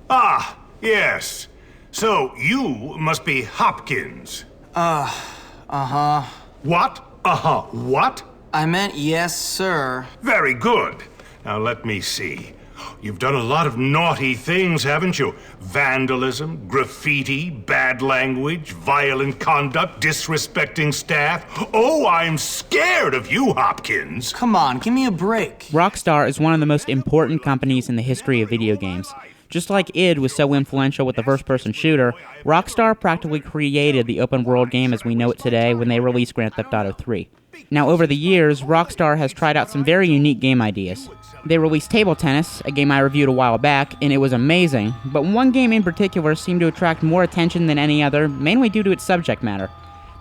Ah, yes. So, you must be Hopkins. Uh-huh. What? Uh-huh. What? I meant yes, sir. Very good. Now let me see. You've done a lot of naughty things, haven't you? Vandalism, graffiti, bad language, violent conduct, disrespecting staff. Oh, I'm scared of you, Hopkins. Come on, give me a break. Rockstar is one of the most important companies in the history of video games. Just like id was so influential with the first-person shooter, Rockstar practically created the open-world game as we know it today when they released Grand Theft Auto 3. Now, over the years, Rockstar has tried out some very unique game ideas. They released Table Tennis, a game I reviewed a while back, and it was amazing, but one game in particular seemed to attract more attention than any other, mainly due to its subject matter.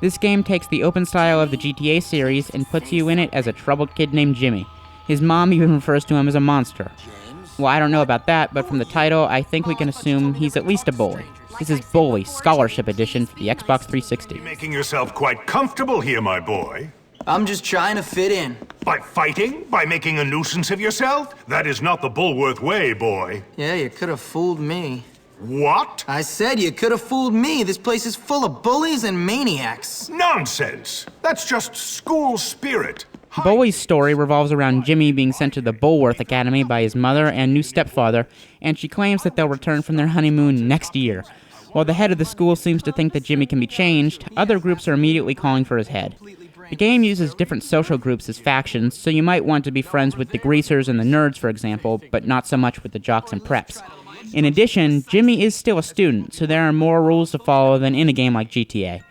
This game takes the open style of the GTA series and puts you in it as a troubled kid named Jimmy. His mom even refers to him as a monster. Well, I don't know about that, but from the title, I think we can assume he's at least a bully. This is Bully Scholarship Edition for the Xbox 360. You're making yourself quite comfortable here, my boy. I'm just trying to fit in. By fighting? By making a nuisance of yourself? That is not the Bulworth way, boy. Yeah, you could have fooled me. What? I said you could have fooled me. This place is full of bullies and maniacs. Nonsense! That's just school spirit. Bully's story revolves around Jimmy being sent to the Bulworth Academy by his mother and new stepfather, and she claims that they'll return from their honeymoon next year. While the head of the school seems to think that Jimmy can be changed, other groups are immediately calling for his head. The game uses different social groups as factions, so you might want to be friends with the greasers and the nerds, for example, but not so much with the jocks and preps. In addition, Jimmy is still a student, so there are more rules to follow than in a game like GTA.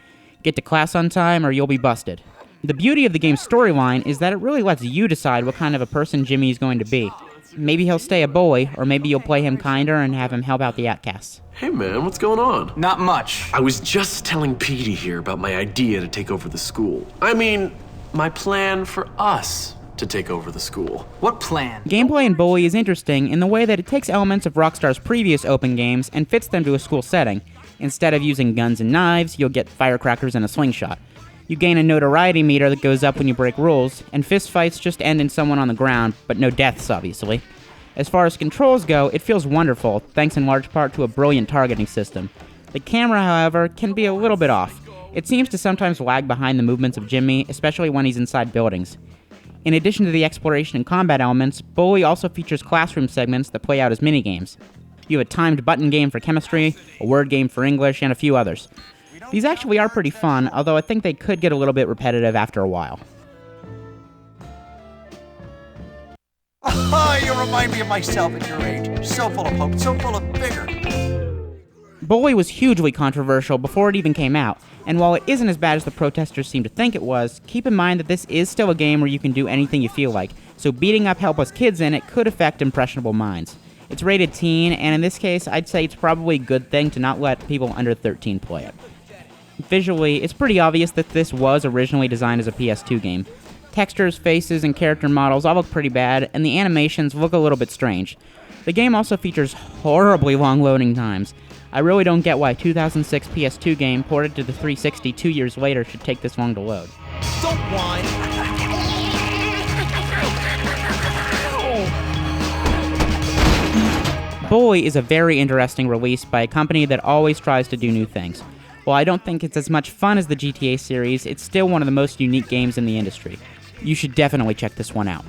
Get to class on time or you'll be busted. The beauty of the game's storyline is that it really lets you decide what kind of a person Jimmy is going to be. Maybe he'll stay a bully, or maybe you'll play him kinder and have him help out the outcasts. Hey man, what's going on? Not much. I was just telling Petey here about my idea to take over the school. I mean, my plan for us to take over the school. What plan? Gameplay in Bully is interesting in the way that it takes elements of Rockstar's previous open games and fits them to a school setting. Instead of using guns and knives, you'll get firecrackers and a slingshot. You gain a notoriety meter that goes up when you break rules, and fistfights just end in someone on the ground, but no deaths, obviously. As far as controls go, it feels wonderful, thanks in large part to a brilliant targeting system. The camera, however, can be a little bit off. It seems to sometimes lag behind the movements of Jimmy, especially when he's inside buildings. In addition to the exploration and combat elements, Bully also features classroom segments that play out as minigames. You have a timed button game for chemistry, a word game for English, and a few others. These actually are pretty fun, although I think they could get a little bit repetitive after a while. Oh, you remind me of myself at your age. So full of hope, so full of vigor. Bully was hugely controversial before it even came out, and while it isn't as bad as the protesters seem to think it was, keep in mind that this is still a game where you can do anything you feel like, so beating up helpless kids in it could affect impressionable minds. It's rated teen, and in this case, I'd say it's probably a good thing to not let people under 13 play it. Visually, it's pretty obvious that this was originally designed as a PS2 game. Textures, faces, and character models all look pretty bad, and the animations look a little bit strange. The game also features horribly long loading times. I really don't get why a 2006 PS2 game ported to the 360 2 years later should take this long to load. Don't whine. Bully is a very interesting release by a company that always tries to do new things. While I don't think it's as much fun as the GTA series, it's still one of the most unique games in the industry. You should definitely check this one out.